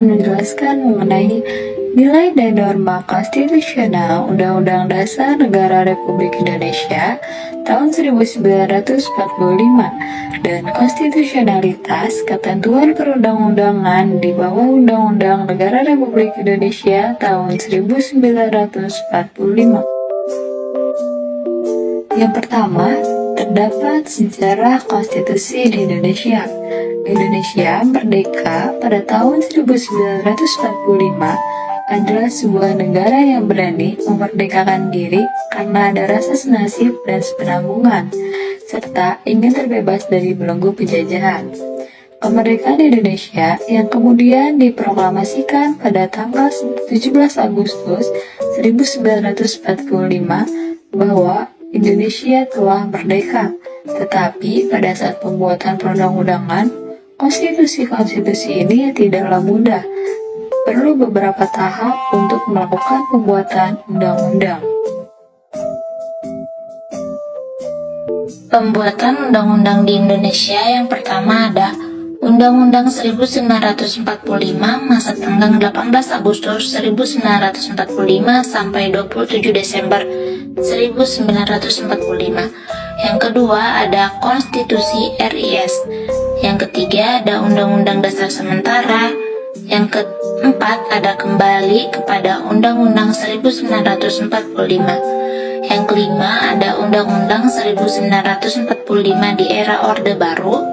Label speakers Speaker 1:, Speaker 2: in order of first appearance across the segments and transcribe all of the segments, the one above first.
Speaker 1: menjelaskan mengenai nilai dan norma konstitusional Undang-Undang Dasar Negara Republik Indonesia tahun 1945 dan konstitusionalitas ketentuan perundang-undangan di bawah Undang-Undang Negara Republik Indonesia tahun 1945. Yang pertama, terdapat sejarah konstitusi di Indonesia. Indonesia merdeka pada tahun 1945 adalah sebuah negara yang berani memerdekakan diri karena ada rasa senasib dan sepenanggungan, serta ingin terbebas dari belenggu penjajahan. Kemerdekaan Indonesia yang kemudian diproklamasikan pada tanggal 17 Agustus 1945 bahwa Indonesia telah merdeka, tetapi pada saat pembuatan perundang-undangan, konstitusi ini tidaklah mudah. Perlu beberapa tahap untuk melakukan pembuatan undang-undang.
Speaker 2: Pembuatan undang-undang di Indonesia yang pertama ada Undang-Undang 1945 masa tenggang 18 Agustus 1945 sampai 27 Desember 1945. Yang kedua ada Konstitusi RIS. Yang ketiga ada Undang-Undang Dasar Sementara. Yang keempat ada kembali kepada Undang-Undang 1945. Yang kelima ada Undang-Undang 1945 di era Orde Baru.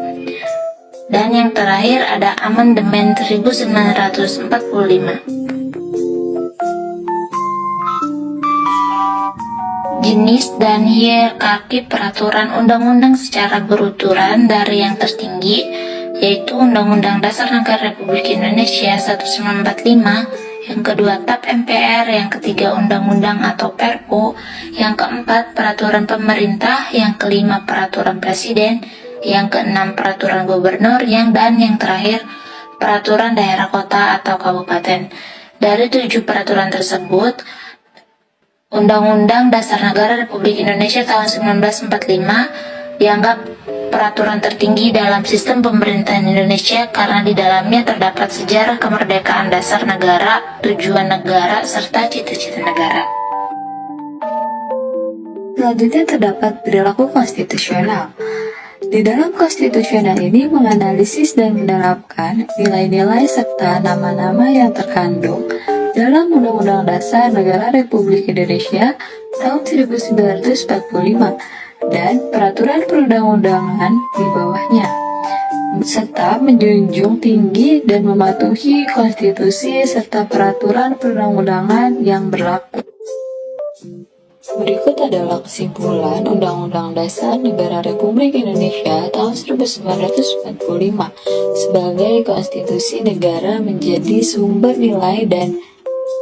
Speaker 2: Dan yang terakhir ada Amandemen 1945. Jenis dan hierarki peraturan undang-undang secara beruturan dari yang tertinggi, yaitu Undang-Undang Dasar Negara Republik Indonesia 1945, yang kedua TAP MPR, yang ketiga Undang-Undang atau Perpu, yang keempat Peraturan Pemerintah, yang kelima Peraturan Presiden, yang keenam Peraturan Gubernur, dan yang terakhir Peraturan Daerah Kota atau Kabupaten. Dari 7 peraturan tersebut, Undang-Undang Dasar Negara Republik Indonesia tahun 1945 dianggap peraturan tertinggi dalam sistem pemerintahan Indonesia karena di dalamnya terdapat sejarah kemerdekaan dasar negara, tujuan negara, serta cita-cita negara.
Speaker 1: Selanjutnya terdapat perilaku konstitusional. Di dalam konstitusional ini menganalisis dan menerapkan nilai-nilai serta nama-nama yang terkandung dalam Undang-Undang Dasar Negara Republik Indonesia tahun 1945 dan peraturan perundang-undangan di bawahnya, serta menjunjung tinggi dan mematuhi konstitusi serta peraturan perundang-undangan yang berlaku. Berikut adalah kesimpulan Undang-Undang Dasar Negara Republik Indonesia tahun 1945 sebagai konstitusi negara menjadi sumber nilai dan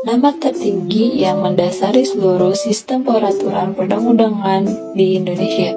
Speaker 1: nama tertinggi yang mendasari seluruh sistem peraturan perundang-undangan di Indonesia.